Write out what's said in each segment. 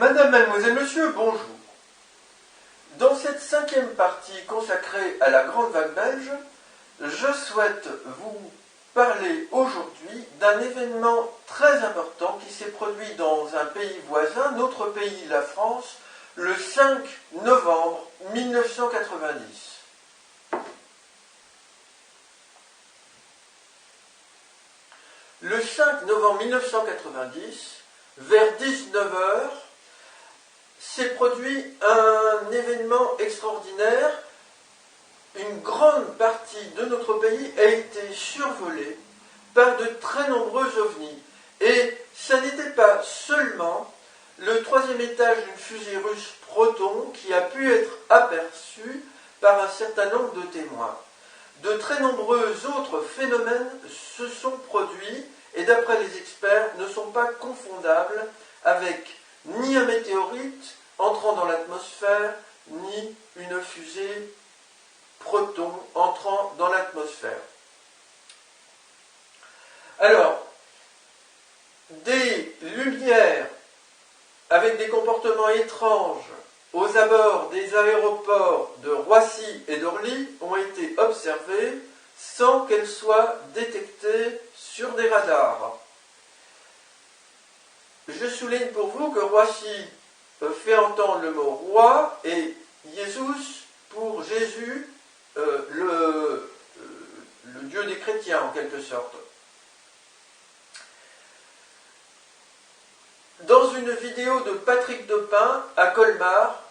Madame, mademoiselle, monsieur, bonjour. Dans cette 5e partie consacrée à la Grande Vague belge, je souhaite vous parler aujourd'hui d'un événement très important qui s'est produit dans un pays voisin, notre pays, la France, le 5 novembre 1990. Le 5 novembre 1990, vers 19 h, s'est produit un événement extraordinaire. Une grande partie de notre pays a été survolée par de très nombreux ovnis. Et ça n'était pas seulement le 3e étage d'une fusée russe Proton qui a pu être aperçu par un certain nombre de témoins. De très nombreux autres phénomènes se sont produits et d'après les experts ne sont pas confondables avec ni un météorite entrant dans l'atmosphère, ni une fusée Proton entrant dans l'atmosphère. Alors, des lumières avec des comportements étranges aux abords des aéroports de Roissy et d'Orly ont été observées sans qu'elles soient détectées sur des radars. Je souligne pour vous que Roissy fait entendre le mot roi et Jésus pour Jésus, le Dieu des chrétiens en quelque sorte. Dans une vidéo de Patrick Depin à Colmar,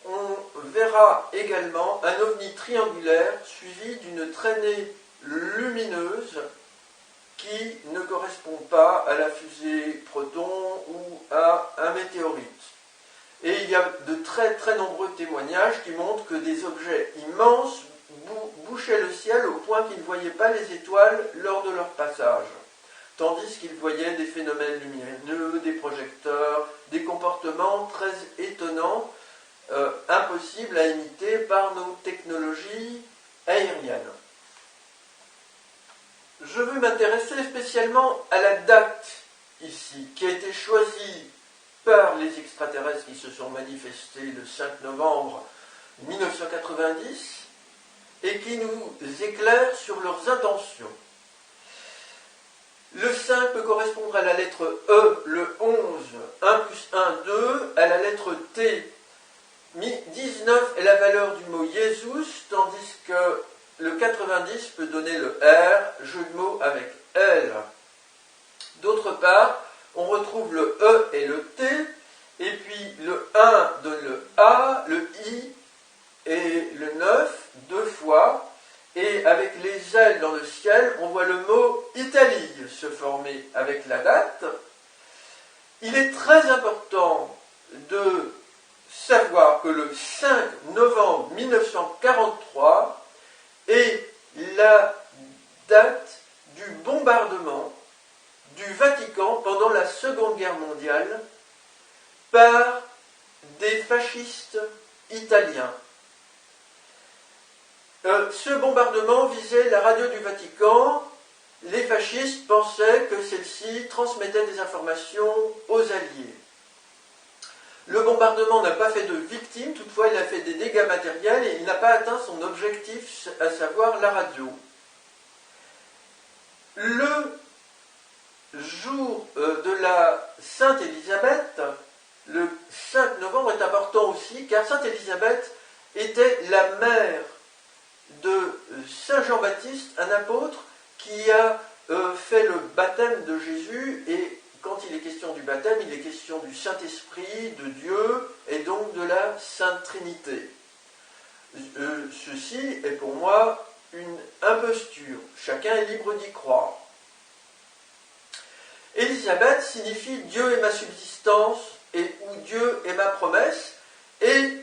on verra également un ovni triangulaire suivi d'une traînée lumineuse qui ne correspond pas à la fusée Proton ou à un météorite. Et il y a de très très nombreux témoignages qui montrent que des objets immenses bouchaient le ciel au point qu'ils ne voyaient pas les étoiles lors de leur passage, tandis qu'ils voyaient des phénomènes lumineux, des projecteurs, des comportements très étonnants, impossibles à imiter par nos technologies aériennes. Je veux m'intéresser spécialement à la date ici, qui a été choisie par les extraterrestres qui se sont manifestés le 5 novembre 1990 et qui nous éclaire sur leurs intentions. Le 5 peut correspondre à la lettre E, le 11, 1 plus 1, 2, à la lettre T. 19 est la valeur du mot Jésus, tandis que le 90 peut donner le R, jeu de mots avec L. D'autre part, on retrouve le E et le T, et puis le 1 donne le A, le I et le 9 deux fois, et avec les ailes dans le ciel, on voit le mot Italie se former avec la date. Il est très important de savoir que le 5 novembre 1943 est la date du bombardement du Vatican pendant la Seconde Guerre mondiale par des fascistes italiens. Ce bombardement visait la radio du Vatican. Les fascistes pensaient que celle-ci transmettait des informations aux Alliés. Le bombardement n'a pas fait de victimes, toutefois il a fait des dégâts matériels et il n'a pas atteint son objectif, à savoir la radio. Le jour de la Sainte Élisabeth, le 5 novembre est important aussi, car Sainte Élisabeth était la mère de Saint Jean-Baptiste, un apôtre qui a fait le baptême de Jésus, et quand il est question du baptême, il est question du Saint-Esprit, de Dieu, et donc de la Sainte Trinité. Ceci est pour moi une imposture. Chacun est libre d'y croire. Élisabeth signifie Dieu est ma subsistance et ou Dieu est ma promesse, et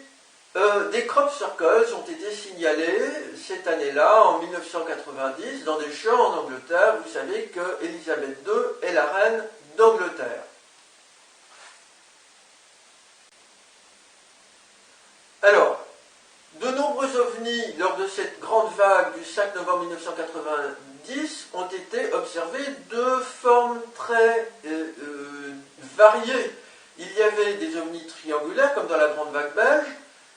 des crop circles ont été signalés cette année-là, en 1990, dans des champs en Angleterre. Vous savez que Élisabeth II est la reine d'Angleterre. Alors, de nombreux ovnis lors de cette grande vague du 5 novembre 1990 ont été observés de formes très variées. il y avait des ovnis triangulaires, comme dans la Grande Vague belge,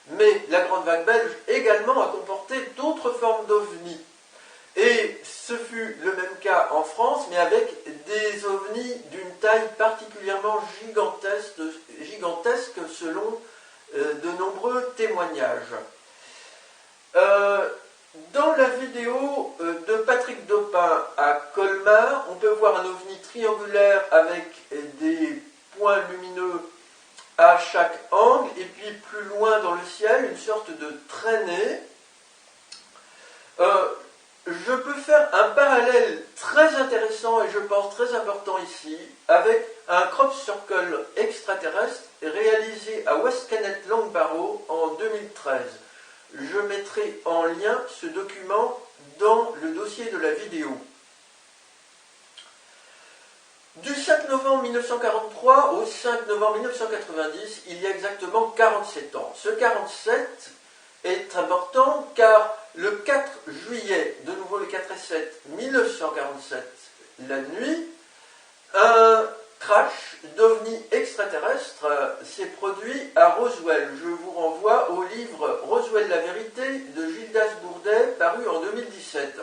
mais la Grande Vague belge également a comporté d'autres formes d'ovnis. Et ce fut le même cas en France, mais avec des ovnis d'une taille particulièrement gigantesque selon de nombreux témoignages. Dans la vidéo de Patrick Dopin à Colmar, on peut voir un ovni triangulaire avec des points lumineux à chaque angle, et puis plus loin dans le ciel, une sorte de traînée. Je peux faire un parallèle très intéressant et je pense très important ici avec un crop circle extraterrestre réalisé à West Kennett Long Barrow en 2013. Je mettrai en lien ce document dans le dossier de la vidéo. Du 5 novembre 1943 au 5 novembre 1990, il y a exactement 47 ans. Ce 47 est important car le 4 juillet, de nouveau le 4 et 7, 1947, la nuit, un crash d'ovnis extraterrestre s'est produit à Roswell. Je vous renvoie au livre Roswell la vérité de Gildas Bourdet, paru en 2017.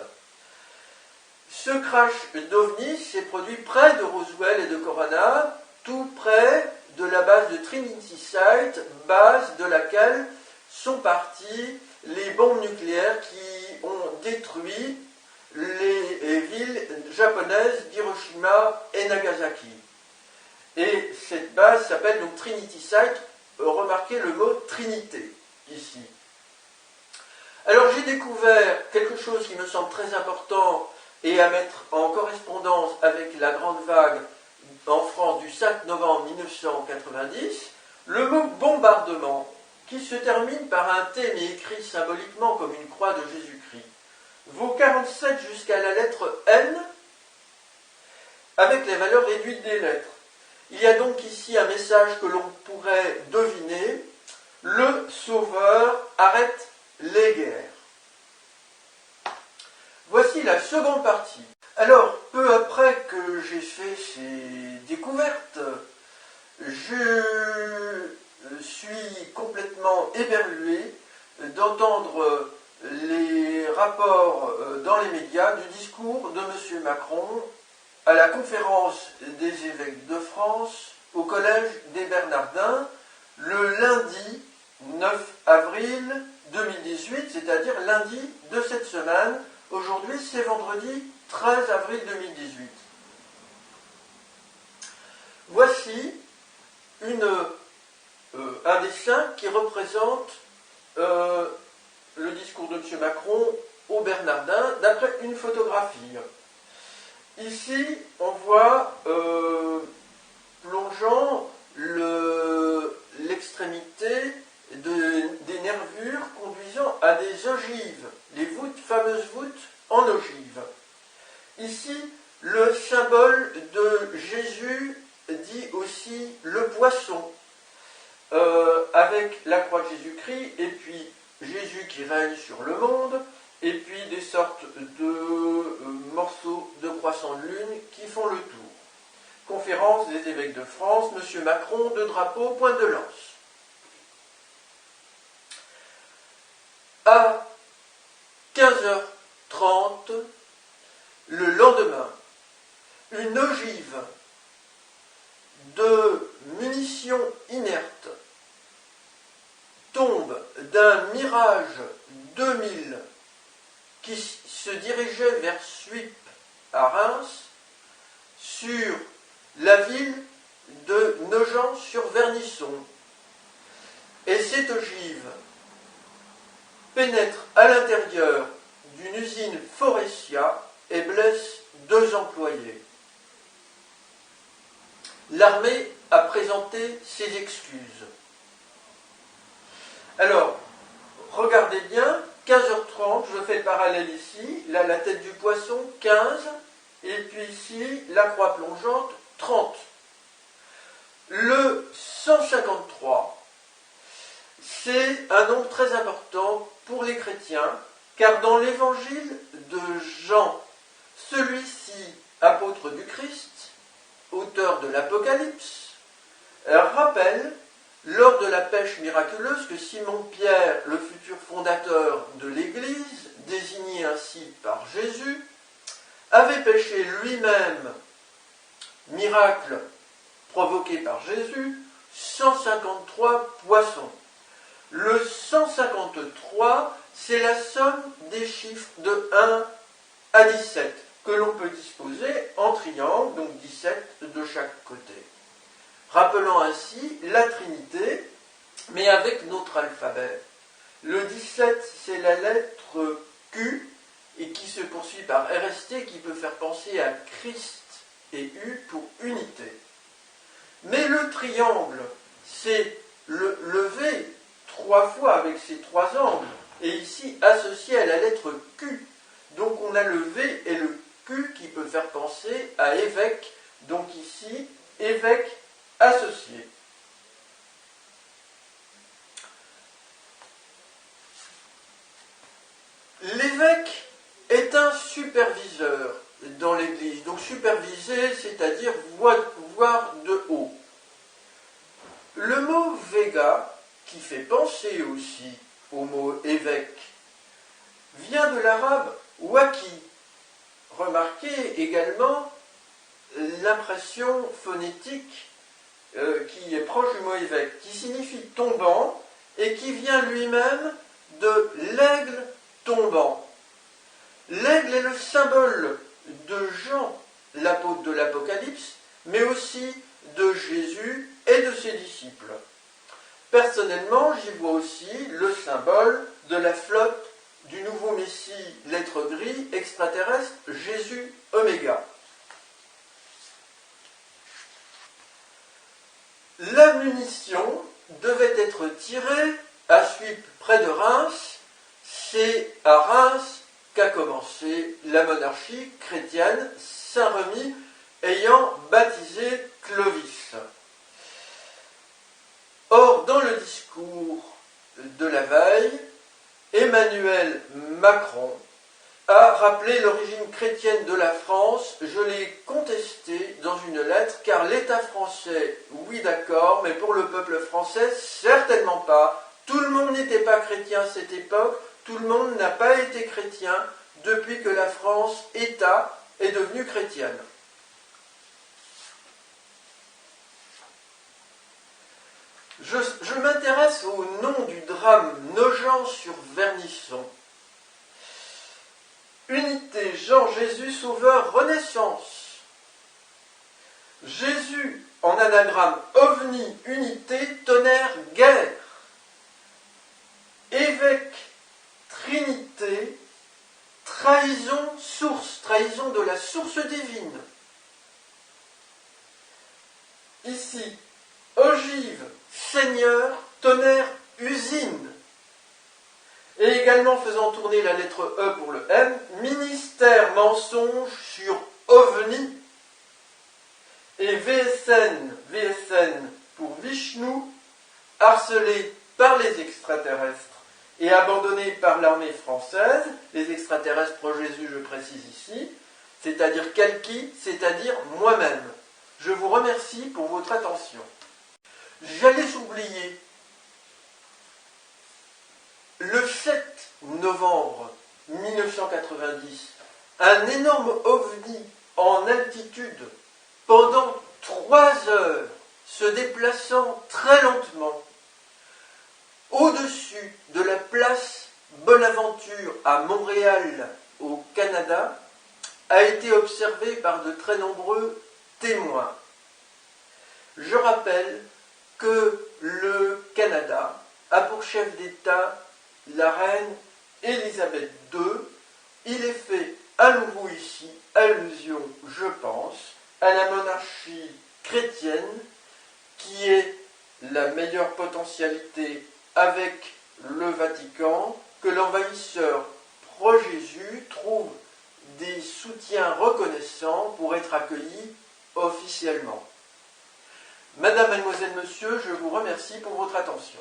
Ce crash d'ovnis s'est produit près de Roswell et de Corona, tout près de la base de Trinity Site, base de laquelle sont parties les bombes nucléaires qui ont détruit les villes japonaises d'Hiroshima et Nagasaki. Et cette base s'appelle donc Trinity Site, remarquez le mot Trinité ici. Alors j'ai découvert quelque chose qui me semble très important et à mettre en correspondance avec la grande vague en France du 5 novembre 1990, le mot bombardement, qui se termine par un T mais écrit symboliquement comme une croix de Jésus-Christ, vaut 47 jusqu'à la lettre N avec les valeurs réduites des lettres. Il y a donc ici un message que l'on pourrait deviner: le Sauveur arrête les guerres. Voici la seconde partie. Alors, peu après que j'ai fait ces découvertes, je suis complètement éberlué d'entendre les rapports dans les médias du discours de M. Macron à la conférence des évêques de France au collège des Bernardins le lundi 9 avril 2018, c'est-à-dire lundi de cette semaine. Aujourd'hui, c'est vendredi 13 avril 2018. Voici un dessin qui représente le discours de M. Macron au Bernardin d'après une photographie. Ici, on voit plongeant l'extrémité des nervures conduisant à des ogives, les fameuses voûtes en ogive. Ici, le symbole de Jésus dit aussi le poisson, avec la croix de Jésus-Christ, et puis Jésus qui règne sur le monde, et puis des sortes de morceaux de croissant de lune qui font le tour. Conférence des évêques de France, M. Macron, de drapeau, point de lance. À 15h30, le lendemain, une ogive de munitions inertes tombe d'un Mirage 2000 qui se dirigeait vers Suippes à Reims sur la ville de Nogent-sur-Vernisson. Et cette ogive pénètre à l'intérieur d'une usine Forestia et blesse 2 employés. L'armée a présenté ses excuses. Alors, regardez bien, 15h30, je fais le parallèle ici, là la tête du poisson, 15, et puis ici, la croix plongeante, 30. Le 153, c'est un nombre très important pour les chrétiens, car dans l'évangile de Jean, celui-ci, apôtre du Christ, auteur de l'Apocalypse, rappelle, lors de la pêche miraculeuse, que Simon-Pierre, le futur fondateur de l'Église, désigné ainsi par Jésus, avait pêché lui-même, miracle provoqué par Jésus, 153 poissons. Le 153, c'est la somme des chiffres de 1 à 17, que l'on peut disposer en triangle, donc 17 de chaque côté. Rappelant ainsi la Trinité, mais avec notre alphabet. Le 17, c'est la lettre Q, et qui se poursuit par RST, qui peut faire penser à Christ et U pour unité. Mais le triangle, c'est le V, 3 fois avec ses 3 angles, et ici associé à la lettre Q. Donc on a le V et le Q qui peut faire penser à évêque, donc ici, évêque associé. L'évêque est un superviseur dans l'Église. Donc superviser, c'est-à-dire voir de haut. Le mot vega, qui fait penser aussi au mot évêque, vient de l'arabe waki. Remarquez également l'impression phonétique qui est proche du mot évêque, qui signifie tombant et qui vient lui-même de l'aigle tombant. L'aigle est le symbole de Jean, l'apôtre de l'Apocalypse, mais aussi de Jésus et de ses disciples. Personnellement, j'y vois aussi le symbole de la flotte du nouveau Messie, l'être gris extraterrestre, Jésus Oméga. La munition devait être tirée à Suippes, près de Reims. C'est à Reims qu'a commencé la monarchie chrétienne, Saint-Remy ayant baptisé Clovis. Or, dans le discours de la veille, Emmanuel Macron a rappelé l'origine chrétienne de la France. Je l'ai contesté dans une lettre, car l'État français, oui d'accord, mais pour le peuple français, certainement pas. Tout le monde n'était pas chrétien à cette époque, tout le monde n'a pas été chrétien depuis que la France, État, est devenue chrétienne. Je m'intéresse au nom du drame Nogent-sur-Vernisson. Unité, Jean, Jésus, Sauveur, Renaissance. Jésus, en anagramme, ovni, unité, tonnerre, guerre. Évêque, Trinité, trahison, source, trahison de la source divine. Ici, ogive, Seigneur, tonnerre, usine. Et également faisant tourner la lettre E pour le M, ministère, mensonge sur ovni. Et VSN pour Vishnu, harcelé par les extraterrestres et abandonné par l'armée française, les extraterrestres pro-Jésus, je précise ici, c'est-à-dire Kalki, c'est-à-dire moi-même. Je vous remercie pour votre attention. J'allais oublier, le 7 novembre 1990, un énorme ovni en altitude, pendant 3 heures, se déplaçant très lentement, au-dessus de la place Bonaventure à Montréal, au Canada, a été observé par de très nombreux témoins. Je rappelle que le Canada a pour chef d'État la reine Élisabeth II. Il est fait à nouveau ici allusion, je pense, à la monarchie chrétienne qui est la meilleure potentialité avec le Vatican, que l'envahisseur pro-Jésus trouve des soutiens reconnaissants pour être accueilli officiellement. Madame, mademoiselle, monsieur, je vous remercie pour votre attention.